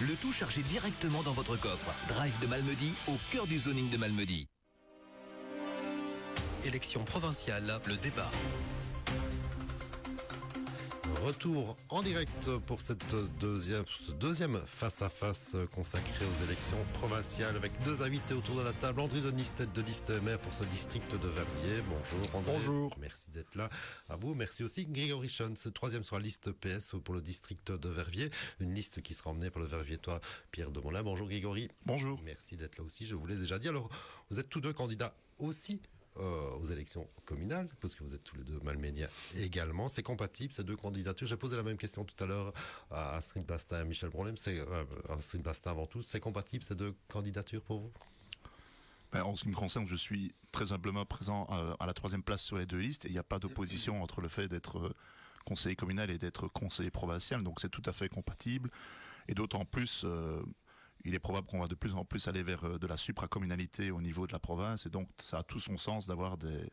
Le tout chargé directement dans votre coffre. Drive de Malmedy, au cœur du zoning de Malmedy. Élection provinciale, le débat. Retour en direct pour cette deuxième face-à-face consacrée aux élections provinciales avec deux invités autour de la table. André Denis, tête de liste maire pour ce district de Verviers. Bonjour André. Bonjour. Merci d'être là. À vous. Merci aussi Grégory Schoen, troisième sur la liste PS pour le district de Verviers. Une liste qui sera emmenée par le Verviétois Pierre Demolin. Bonjour Grégory. Bonjour. Merci d'être là aussi, je vous l'ai déjà dit. Alors, vous êtes tous deux candidats aussi aux élections communales, parce que vous êtes tous les deux malmédiens également. C'est compatible, ces deux candidatures? J'ai posé la même question tout à l'heure à Astrid Bastin et à Michel Brolem. C'est Astrid Bastin avant tout. C'est compatible, ces deux candidatures pour vous? En ce qui me concerne, je suis très humblement présent à la troisième place sur les deux listes et il n'y a pas d'opposition entre le fait d'être conseiller communal et d'être conseiller provincial, donc c'est tout à fait compatible. Et d'autant plus, il est probable qu'on va de plus en plus aller vers de la supracommunalité au niveau de la province, et donc ça a tout son sens d'avoir des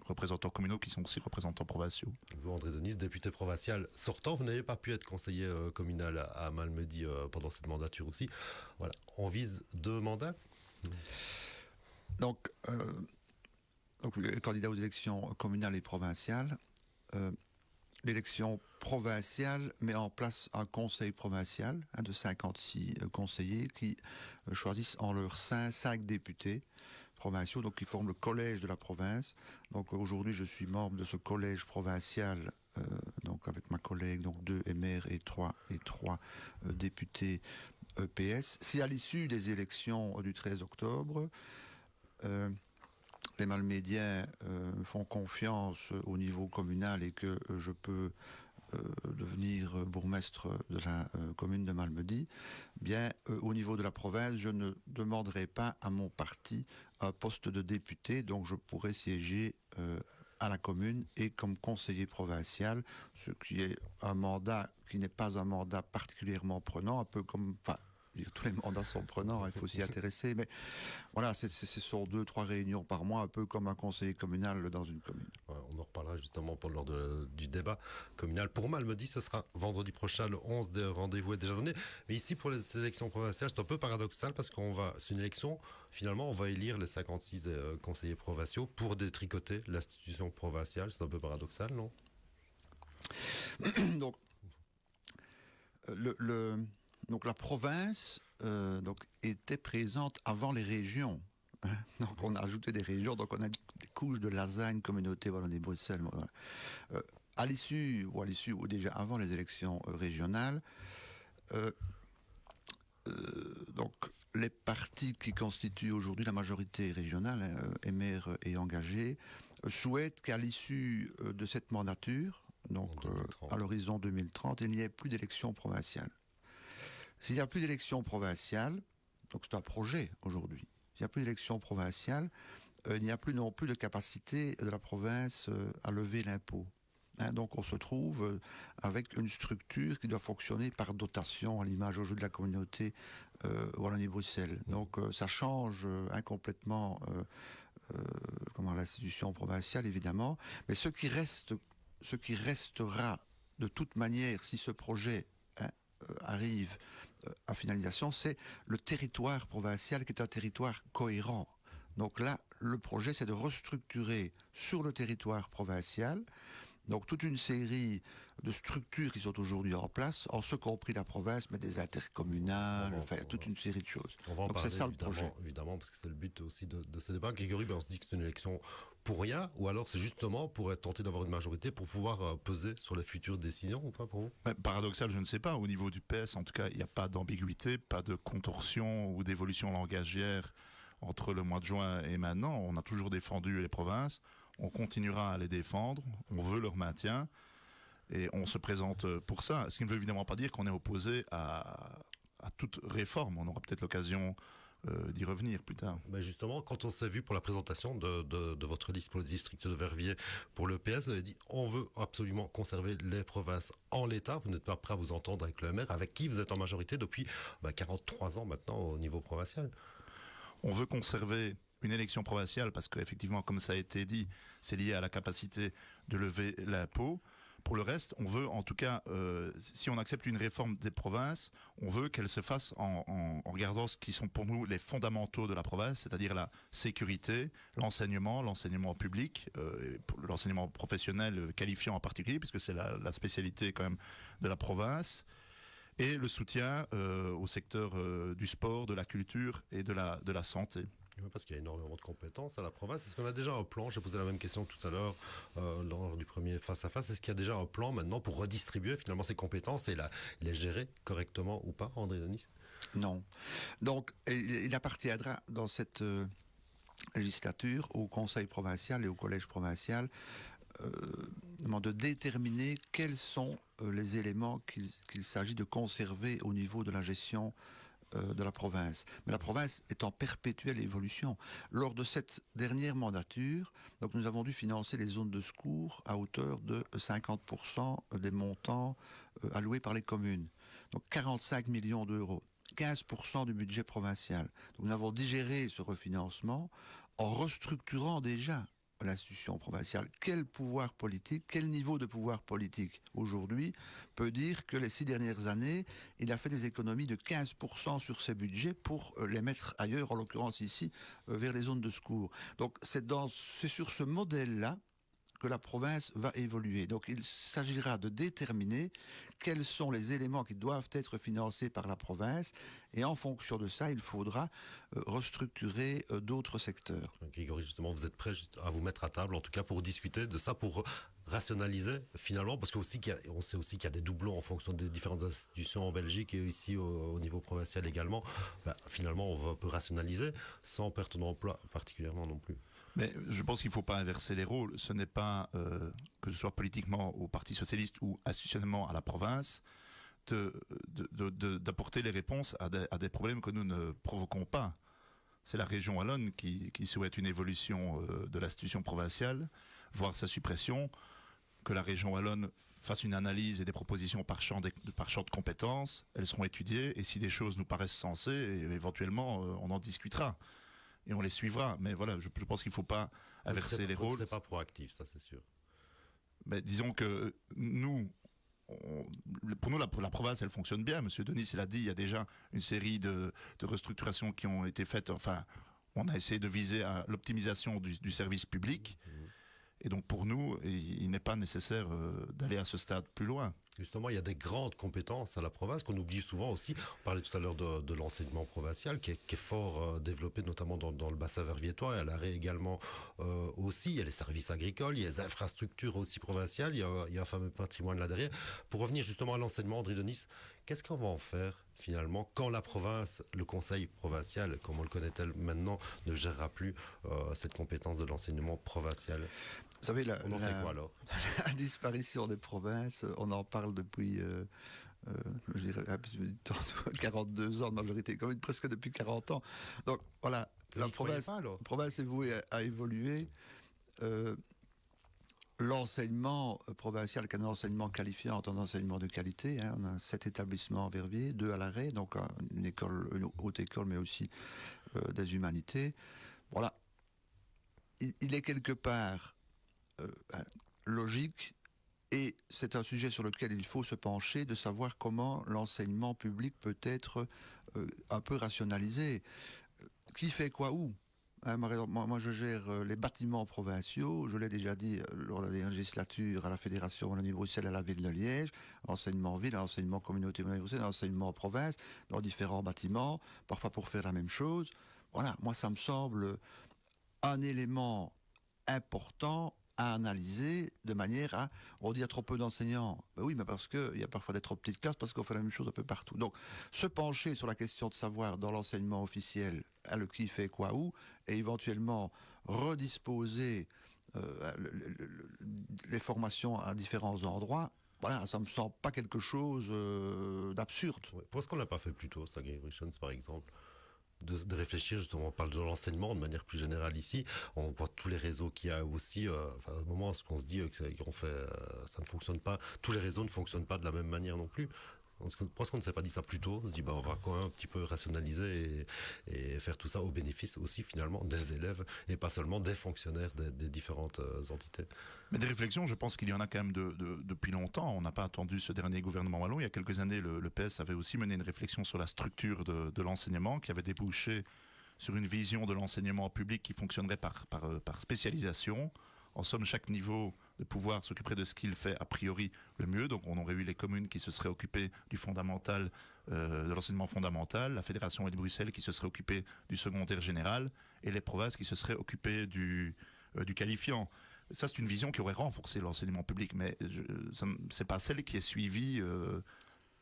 représentants communaux qui sont aussi représentants provinciaux. Vous, André Denis, député provincial sortant, vous n'avez pas pu être conseiller communal à Malmedy pendant cette mandature aussi. Voilà, on vise 2 mandats. Donc, candidat aux élections communales et provinciales. L'élection provinciale met en place un conseil provincial de 56 conseillers qui choisissent en leur sein 5 députés provinciaux, donc qui forment le collège de la province. Donc aujourd'hui, je suis membre de ce collège provincial, donc avec ma collègue, donc 2 MR et 3 députés PS. Si à l'issue des élections du 13 octobre, les Malmédiens font confiance au niveau communal et que je peux devenir bourgmestre de la commune de Malmedy, bien au niveau de la province, je ne demanderai pas à mon parti un poste de député, donc je pourrai siéger à la commune et comme conseiller provincial, ce qui est un mandat qui n'est pas un mandat particulièrement prenant, un peu comme... tous les mandats sont prenants, il faut s'y intéresser, mais voilà, ce sont 2-3 réunions par mois, un peu comme un conseiller communal dans une commune. On en reparlera justement lors du débat communal. Pour Malmedy, ce sera vendredi prochain, le 11, le rendez-vous est déjà donné. Mais ici, pour les élections provinciales, c'est un peu paradoxal parce c'est une élection, finalement, on va élire les 56 conseillers provinciaux pour détricoter l'institution provinciale. C'est un peu paradoxal, non? Donc la province était présente avant les régions. Donc on a ajouté des régions, donc on a des couches de lasagne, communauté Wallonie-Bruxelles. Voilà. À l'issue ou déjà avant les élections régionales, donc les partis qui constituent aujourd'hui la majorité régionale, MR et engagés, souhaitent qu'à l'issue de cette mandature, donc à l'horizon 2030, il n'y ait plus d'élections provinciales. S'il n'y a plus d'élections provinciales, donc c'est un projet aujourd'hui, s'il n'y a plus d'élections provinciales, il n'y a plus non plus de capacité de la province à lever l'impôt. Donc on se trouve avec une structure qui doit fonctionner par dotation, à l'image aujourd'hui de la communauté Wallonie-Bruxelles. Donc ça change complètement l'institution provinciale, évidemment. Mais ce qui restera de toute manière, si ce projet arrive à finalisation, c'est le territoire provincial qui est un territoire cohérent. Donc là, le projet, c'est de restructurer sur le territoire provincial donc toute une série de structures qui sont aujourd'hui en place, en ce compris la province, mais des intercommunales, toute une série de choses. On va en donc parler, c'est ça le projet. Évidemment, parce que c'est le but aussi de ce débat. Grégory, on se dit que c'est une élection pour rien, ou alors c'est justement pour être tenté d'avoir une majorité, pour pouvoir peser sur les futures décisions, ou pas pour vous? Paradoxal, je ne sais pas. Au niveau du PS, en tout cas, il n'y a pas d'ambiguïté, pas de contorsion ou d'évolution langagière entre le mois de juin et maintenant. On a toujours défendu les provinces, on continuera à les défendre, on veut leur maintien, et on se présente pour ça. Ce qui ne veut évidemment pas dire qu'on est opposé à toute réforme. On aura peut-être l'occasion d'y revenir plus tard. Ben justement, quand on s'est vu pour la présentation de votre liste pour le district de Verviers, pour le PS, vous avez dit on veut absolument conserver les provinces en l'état. Vous n'êtes pas prêt à vous entendre avec le maire, avec qui vous êtes en majorité depuis 43 ans maintenant au niveau provincial. On veut conserver une élection provinciale parce qu'effectivement, comme ça a été dit, c'est lié à la capacité de lever l'impôt. Pour le reste, on veut en tout cas, si on accepte une réforme des provinces, on veut qu'elle se fasse en regardant ce qui sont pour nous les fondamentaux de la province, c'est-à-dire la sécurité, l'enseignement public, l'enseignement professionnel qualifiant en particulier, puisque c'est la spécialité quand même de la province, et le soutien au secteur du sport, de la culture et de la santé. Oui, parce qu'il y a énormément de compétences à la province. Est-ce qu'on a déjà un plan? J'ai posé la même question tout à l'heure lors du premier face-à-face. Est-ce qu'il y a déjà un plan maintenant pour redistribuer finalement ces compétences et les gérer correctement ou pas, André Denis? Non. Donc, il appartiendra dans cette législature au Conseil provincial et au Collège provincial de déterminer quels sont les éléments qu'il s'agit de conserver au niveau de la gestion de la province. Mais la province est en perpétuelle évolution. Lors de cette dernière mandature, donc nous avons dû financer les zones de secours à hauteur de 50% des montants alloués par les communes. Donc 45 millions d'euros. 15% du budget provincial. Donc nous avons digéré ce refinancement en restructurant déjà l'institution provinciale. Quel pouvoir politique, quel niveau de pouvoir politique aujourd'hui peut dire que les 6 dernières années, il a fait des économies de 15% sur ses budgets pour les mettre ailleurs, en l'occurrence ici, vers les zones de secours. Donc c'est sur ce modèle-là que la province va évoluer. Donc il s'agira de déterminer quels sont les éléments qui doivent être financés par la province et en fonction de ça, il faudra restructurer d'autres secteurs. Grégory, justement, vous êtes prêt à vous mettre à table, en tout cas pour discuter de ça, pour rationaliser finalement, parce qu'on sait aussi qu'il y a des doublons en fonction des différentes institutions en Belgique et ici au niveau provincial également. Finalement, on va un peu rationaliser sans perte d'emploi particulièrement non plus. Mais je pense qu'il ne faut pas inverser les rôles. Ce n'est pas, que ce soit politiquement au Parti socialiste ou institutionnellement à la province, d'apporter les réponses à des problèmes que nous ne provoquons pas. C'est la région wallonne qui souhaite une évolution de l'institution provinciale, voire sa suppression, que la région wallonne fasse une analyse et des propositions par champ de compétences. Elles seront étudiées et si des choses nous paraissent sensées, éventuellement, on en discutera. Et on les suivra. Mais voilà, je pense qu'il ne faut pas inverser les rôles. Vous ne serez pas proactif, ça c'est sûr. Mais disons que nous, pour nous, la province, elle fonctionne bien. Monsieur Denis l'a dit, il y a déjà une série de restructurations qui ont été faites. Enfin, on a essayé de viser à l'optimisation du service public. Et donc pour nous, il n'est pas nécessaire d'aller à ce stade plus loin. Justement, il y a des grandes compétences à la province qu'on oublie souvent aussi. On parlait tout à l'heure de l'enseignement provincial qui est fort développé, notamment dans le bassin verviétois et à l'Arrée également aussi. Il y a les services agricoles, il y a les infrastructures aussi provinciales, il y a un fameux patrimoine là derrière. Pour revenir justement à l'enseignement, André Denis, qu'est-ce qu'on va en faire finalement quand la province, le conseil provincial, comme on le connaît maintenant, ne gérera plus cette compétence de l'enseignement provincial? Vous savez, on en fait quoi alors? La disparition des provinces, on en parle depuis, je dirais, 42 ans de majorité commune, presque depuis 40 ans. Donc voilà, la province est vouée à évoluer. L'enseignement provincial, qui est un enseignement qualifiant, est un enseignement de qualité. On a 7 établissements à Verviers, 2 à l'Arrêt, donc une haute école, mais aussi des humanités. Voilà. Il est quelque part logique, et c'est un sujet sur lequel il faut se pencher, de savoir comment l'enseignement public peut être un peu rationalisé. Qui fait quoi où? Moi, je gère les bâtiments provinciaux, je l'ai déjà dit lors de la législature à la Fédération Wallonie-Bruxelles, à la ville de Liège, enseignement ville, enseignement communauté Wallonie-Bruxelles, enseignement province, dans différents bâtiments, parfois pour faire la même chose. Voilà, moi ça me semble un élément important à analyser de manière à... On dit il y a trop peu d'enseignants. Ben oui, mais parce qu'il y a parfois des trop petites classes, parce qu'on fait la même chose un peu partout. Donc, se pencher sur la question de savoir dans l'enseignement officiel le qui fait quoi où, et éventuellement redisposer les formations à différents endroits, voilà, ça ne me semble pas quelque chose d'absurde. Ouais. Pourquoi est-ce qu'on ne l'a pas fait plus tôt, ça, Grégory Schantz, par exemple? De réfléchir, justement, on parle de l'enseignement de manière plus générale ici, on voit tous les réseaux qu'il y a aussi, à un moment, ce qu'on se dit, ça ne fonctionne pas, tous les réseaux ne fonctionnent pas de la même manière non plus. Pourquoi est-ce qu'on ne s'est pas dit ça plus tôt? On se dit, on va quand même un petit peu rationaliser et faire tout ça au bénéfice aussi, finalement, des élèves et pas seulement des fonctionnaires des différentes entités. Mais des réflexions, je pense qu'il y en a quand même depuis longtemps. On n'a pas attendu ce dernier gouvernement wallon. Il y a quelques années, le PS avait aussi mené une réflexion sur la structure de l'enseignement qui avait débouché sur une vision de l'enseignement public qui fonctionnerait par spécialisation. En somme, chaque niveau de pouvoir s'occuperait de ce qu'il fait a priori le mieux. Donc on aurait eu les communes qui se seraient occupées du fondamental, de l'enseignement fondamental, la Fédération de Bruxelles qui se serait occupée du secondaire général et les provinces qui se seraient occupées du qualifiant. Ça, c'est une vision qui aurait renforcé l'enseignement public, mais c'est pas celle qui est suivie,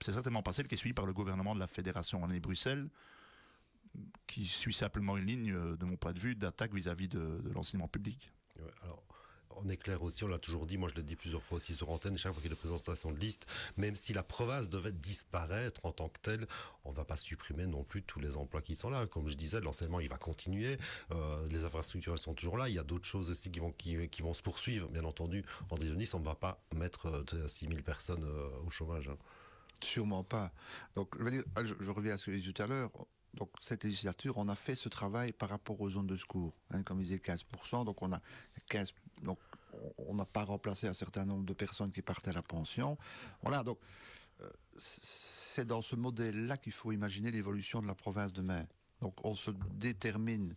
c'est certainement pas celle qui est suivie par le gouvernement de la Fédération Wallonie-Bruxelles, qui suit simplement une ligne, de mon point de vue, d'attaque vis-à-vis de l'enseignement public. Ouais, alors, on est clair aussi, on l'a toujours dit, moi je l'ai dit plusieurs fois aussi sur antenne, chaque fois qu'il y a des présentations de liste, même si la province devait disparaître en tant que telle, on ne va pas supprimer non plus tous les emplois qui sont là. Comme je disais, l'enseignement il va continuer, les infrastructures elles sont toujours là, il y a d'autres choses aussi qui vont se poursuivre, bien entendu. En Dionis, on ne va pas mettre 6000 personnes au chômage. Hein. Sûrement pas. Donc je reviens à ce que j'ai dit tout à l'heure. Donc cette législature, on a fait ce travail par rapport aux zones de secours, comme je disais 15%, donc on a 15, donc on n'a pas remplacé un certain nombre de personnes qui partaient à la pension. Voilà, donc c'est dans ce modèle-là qu'il faut imaginer l'évolution de la province demain. Donc on se détermine,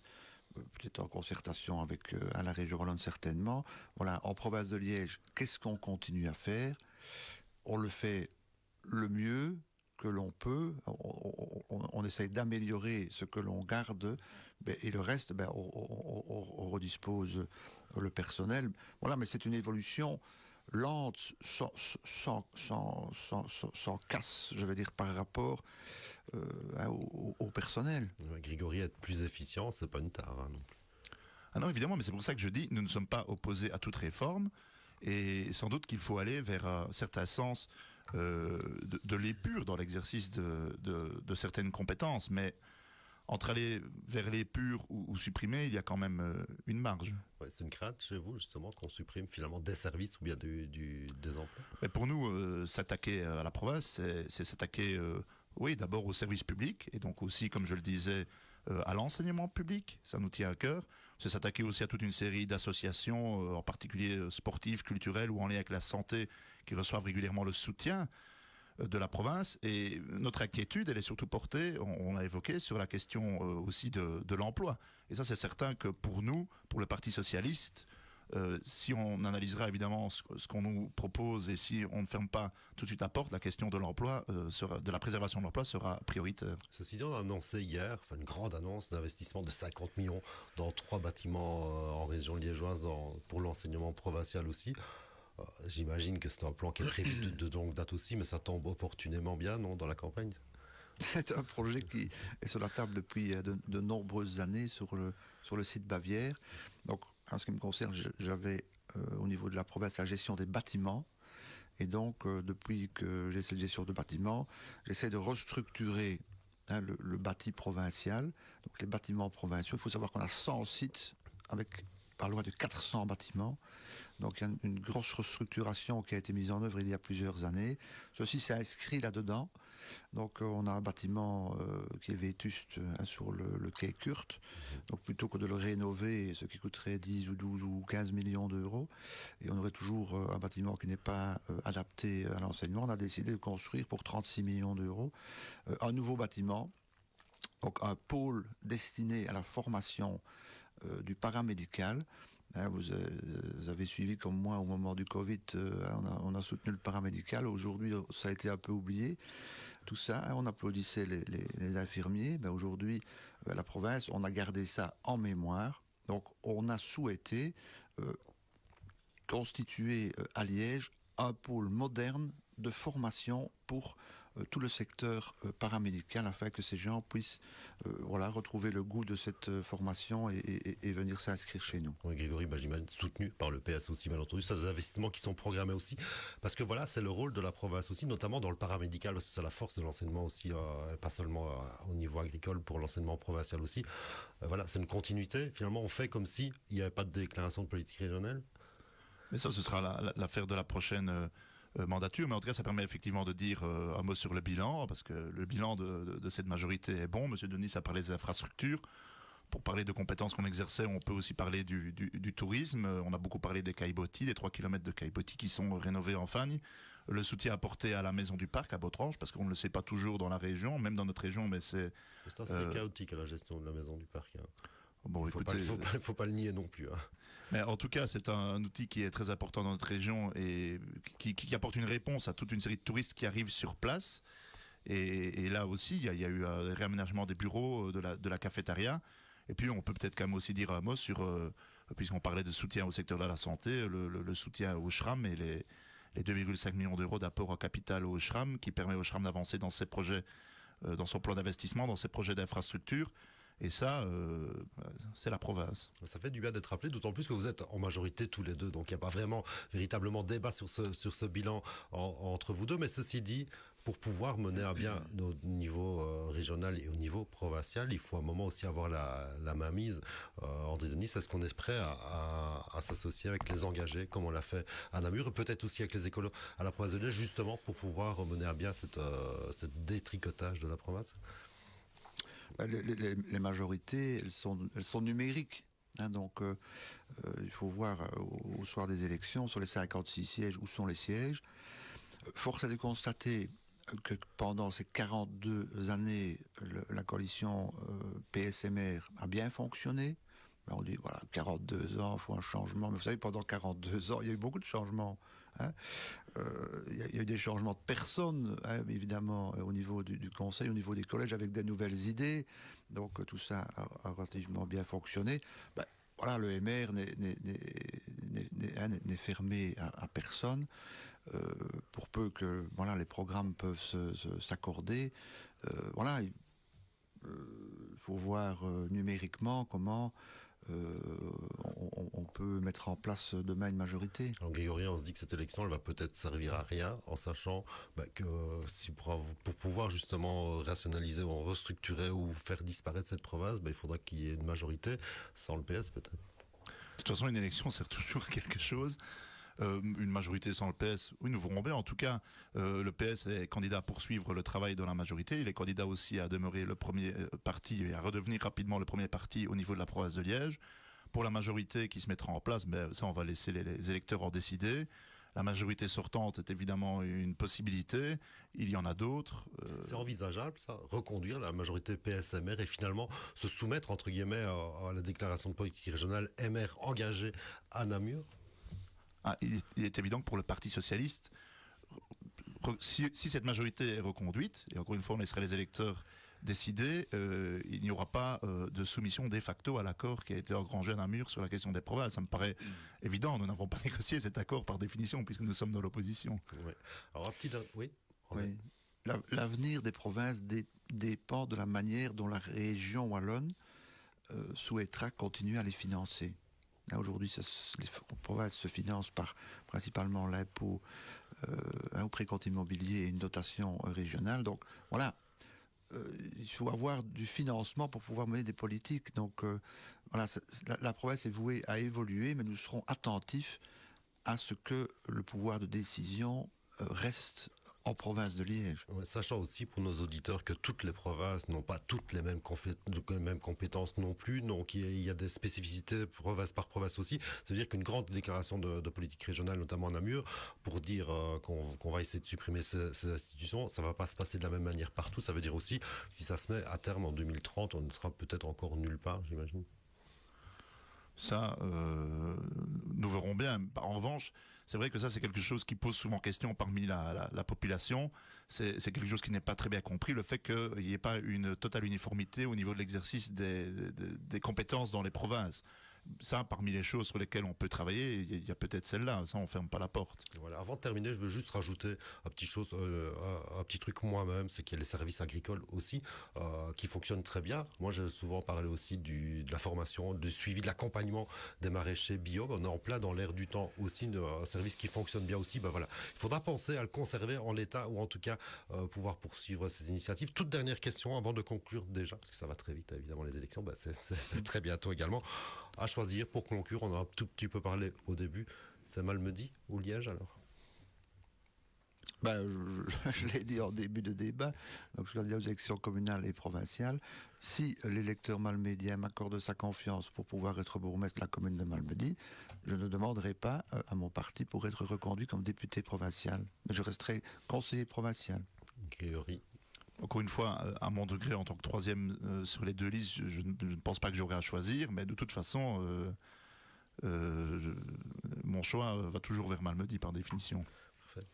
peut-être en concertation avec à la région wallonne certainement, voilà, en province de Liège, qu'est-ce qu'on continue à faire? On le fait le mieux que l'on peut, on essaye d'améliorer ce que l'on garde, et le reste, on redispose le personnel. Voilà, mais c'est une évolution lente, sans casse, je veux dire, par rapport au personnel. Grégory, être plus efficient, c'est pas une tare. Hein, non plus. Ah non, évidemment, mais c'est pour ça que je dis, nous ne sommes pas opposés à toute réforme, et sans doute qu'il faut aller vers un certain sens de l'épure dans l'exercice de certaines compétences, mais entre aller vers l'épure ou supprimer, il y a quand même une marge. Ouais, c'est une crainte chez vous, justement, qu'on supprime finalement des services ou bien des emplois? Mais pour nous, s'attaquer à la province, c'est s'attaquer, oui, d'abord au service public, et donc aussi, comme je le disais, à l'enseignement public, ça nous tient à cœur. C'est s'attaquer aussi à toute une série d'associations, en particulier sportives, culturelles ou en lien avec la santé, qui reçoivent régulièrement le soutien de la province. Et notre inquiétude, elle est surtout portée, on l'a évoqué, sur la question aussi de l'emploi. Et ça, c'est certain que pour nous, pour le Parti socialiste, si on analysera évidemment ce qu'on nous propose et si on ne ferme pas tout de suite la porte, la question de l'emploi, de la préservation de l'emploi sera prioritaire. Ceci dit, on a annoncé hier, une grande annonce d'investissement de 50 millions dans 3 bâtiments en région liégeoise pour l'enseignement provincial aussi. J'imagine que c'est un plan qui est prévu de longue date aussi, mais ça tombe opportunément bien, non, dans la campagne? C'est un projet qui est sur la table depuis de nombreuses années sur le site Bavière. Donc, en ce qui me concerne, j'avais au niveau de la province la gestion des bâtiments. Et donc, depuis que j'ai cette gestion de bâtiments, j'essaie de restructurer le bâti provincial. Donc, les bâtiments provinciaux, il faut savoir qu'on a 100 sites avec par loi de 400 bâtiments. Donc il y a une grosse restructuration qui a été mise en œuvre il y a plusieurs années. Ceci s'est inscrit là-dedans. Donc on a un bâtiment qui est vétuste sur le quai Kurt. Donc plutôt que de le rénover, ce qui coûterait 10 ou 12 ou 15 millions d'euros, et on aurait toujours un bâtiment qui n'est pas adapté à l'enseignement, on a décidé de construire pour 36 millions d'euros un nouveau bâtiment. Donc un pôle destiné à la formation du paramédical. Vous avez suivi comme moi au moment du Covid, on a soutenu le paramédical. Aujourd'hui, ça a été un peu oublié. Tout ça, on applaudissait les infirmiers. Aujourd'hui, la province, on a gardé ça en mémoire. Donc, on a souhaité constituer à Liège un pôle moderne de formation pour tout le secteur paramédical, afin que ces gens puissent retrouver le goût de cette formation et venir s'inscrire chez nous. Oui, Grégory, j'imagine soutenu par le PS aussi, bien entendu. C'est des investissements qui sont programmés aussi, parce que voilà, c'est le rôle de la province aussi, notamment dans le paramédical, parce que c'est la force de l'enseignement aussi, pas seulement au niveau agricole, pour l'enseignement provincial aussi. Voilà, c'est une continuité. Finalement, on fait comme si il n'y avait pas de déclaration de politique régionale. Mais ça, ce sera l'affaire de la prochaine mandature, mais en tout cas ça permet effectivement de dire un mot sur le bilan, parce que le bilan de cette majorité est bon. Monsieur Denis a parlé des infrastructures. Pour parler de compétences qu'on exerçait, on peut aussi parler du tourisme. On a beaucoup parlé des caillebotis, des 3 km de caillebotis qui sont rénovés en Fagne. Le soutien apporté à la maison du parc à Botrange, parce qu'on ne le sait pas toujours dans la région, même dans notre région, mais c'est... C'est assez chaotique à la gestion de la maison du parc. Hein. Bon, faut pas le nier non plus. Hein. Mais en tout cas, c'est un outil qui est très important dans notre région et qui apporte une réponse à toute une série de touristes qui arrivent sur place. Et là aussi, il y a eu un réaménagement des bureaux, de la cafétéria. Et puis, on peut peut-être quand même aussi dire un mot sur, puisqu'on parlait de soutien au secteur de la santé, le soutien au SRAM et les 2,5 millions d'euros d'apport au capital au SRAM, qui permet au SRAM d'avancer dans ses projets, dans son plan d'investissement, dans ses projets d'infrastructure. Et ça, c'est la province. Ça fait du bien d'être rappelé, d'autant plus que vous êtes en majorité tous les deux. Donc il n'y a pas véritablement débat sur ce bilan entre vous deux. Mais ceci dit, pour pouvoir mener à bien au niveau régional et au niveau provincial, il faut à un moment aussi avoir la mainmise. André Denis, est-ce qu'on est prêt à s'associer avec les engagés, comme on l'a fait à Namur, et peut-être aussi avec les écolos à la province de Liège, justement pour pouvoir mener à bien cette détricotage de la province? Les majorités, elles sont numériques. Hein, donc, il faut voir au soir des élections, sur les 56 sièges, où sont les sièges. Force est de constater que pendant ces 42 années, la coalition PSMR a bien fonctionné. On dit, voilà, 42 ans, il faut un changement. Mais vous savez, pendant 42 ans, il y a eu beaucoup de changements. Hein. Il y a eu des changements de personnes, hein, évidemment, au niveau du conseil, au niveau des collèges, avec des nouvelles idées. Donc tout ça a relativement bien fonctionné. Ben, voilà, le MR n'est fermé à personne. Pour peu que voilà, les programmes peuvent s'accorder. Voilà, il faut voir numériquement comment on peut mettre en place demain une majorité. Alors Grégory, on se dit que cette élection, elle va peut-être servir à rien, en sachant que pour pouvoir justement rationaliser ou restructurer ou faire disparaître cette province, il faudra qu'il y ait une majorité, sans le PS peut-être. De toute façon, une élection sert toujours à quelque chose. Une majorité sans le PS, oui, nous verrons bien. En tout cas, le PS est candidat à poursuivre le travail de la majorité. Il est candidat aussi à demeurer le premier parti et à redevenir rapidement le premier parti au niveau de la province de Liège. Pour la majorité qui se mettra en place, ça, on va laisser les électeurs en décider. La majorité sortante est évidemment une possibilité. Il y en a d'autres. C'est envisageable, ça, reconduire la majorité PSMR et finalement se soumettre, entre guillemets, à la déclaration de politique régionale MR engagée à Namur? Il est évident que pour le Parti socialiste, si cette majorité est reconduite, et encore une fois on laisserait les électeurs décider, il n'y aura pas de soumission de facto à l'accord qui a été engrangé à Namur sur la question des provinces. Ça me paraît évident, nous n'avons pas négocié cet accord par définition puisque nous sommes dans l'opposition. Oui. Alors, oui. L'avenir des provinces dépend de la manière dont la région wallonne souhaitera continuer à les financer. Là, aujourd'hui, les provinces se financent par principalement l'impôt, un précompte immobilier et une dotation régionale. Donc voilà, il faut avoir du financement pour pouvoir mener des politiques. Donc voilà, la province est vouée à évoluer, mais nous serons attentifs à ce que le pouvoir de décision reste en province de Liège. Ouais, sachant aussi pour nos auditeurs que toutes les provinces n'ont pas toutes les mêmes compétences non plus, donc il y a des spécificités province par province aussi. C'est-à-dire qu'une grande déclaration de politique régionale, notamment à Namur, pour dire qu'on va essayer de supprimer ces institutions, ça ne va pas se passer de la même manière partout. Ça veut dire aussi, si ça se met à terme en 2030, on ne sera peut-être encore nulle part, j'imagine. Ça, nous verrons bien. En revanche, c'est vrai que ça, c'est quelque chose qui pose souvent question parmi la population. C'est quelque chose qui n'est pas très bien compris, le fait qu'il n'y ait pas une totale uniformité au niveau de l'exercice des compétences dans les provinces. Ça, parmi les choses sur lesquelles on peut travailler, il y a peut-être celle-là. Ça, on ne ferme pas la porte. Voilà. Avant de terminer, je veux juste rajouter un petit truc moi-même, c'est qu'il y a les services agricoles aussi qui fonctionnent très bien. Moi, j'ai souvent parlé aussi de la formation, du suivi, de l'accompagnement des maraîchers bio. On est en plein dans l'air du temps aussi, un service qui fonctionne bien aussi. Voilà. Il faudra penser à le conserver en l'état ou en tout cas pouvoir poursuivre ces initiatives. Toute dernière question avant de conclure déjà, parce que ça va très vite, évidemment, les élections. C'est très bientôt également. À choisir pour conclure, on a un tout petit peu parlé au début. C'est Malmedy ou Liège alors? Je l'ai dit en début de débat, donc je suis candidat aux élections communales et provinciales. Si l'électeur malmédien m'accorde sa confiance pour pouvoir être bourgmestre de la commune de Malmedy, je ne demanderai pas à mon parti pour être reconduit comme député provincial. Mais je resterai conseiller provincial. Grégory. Encore une fois, à mon degré, en tant que troisième sur les deux listes, je ne pense pas que j'aurai à choisir, mais de toute façon, mon choix va toujours vers Malmedy par définition.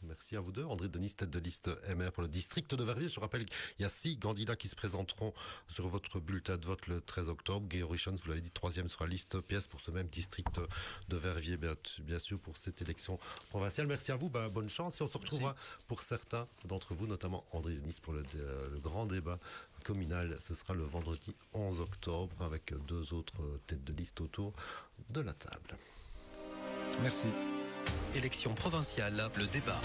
Merci à vous deux. André Denis, tête de liste MR pour le district de Verviers. Je rappelle qu'il y a 6 candidats qui se présenteront sur votre bulletin de vote le 13 octobre. Guillaume Richons, vous l'avez dit, 3e sur la liste pièce pour ce même district de Verviers, bien sûr, pour cette élection provinciale. Merci à vous, bonne chance. Et on se retrouvera pour certains d'entre vous, notamment André Denis, pour le grand débat communal. Ce sera le vendredi 11 octobre avec 2 autres têtes de liste autour de la table. Merci. Élection provinciale, le débat.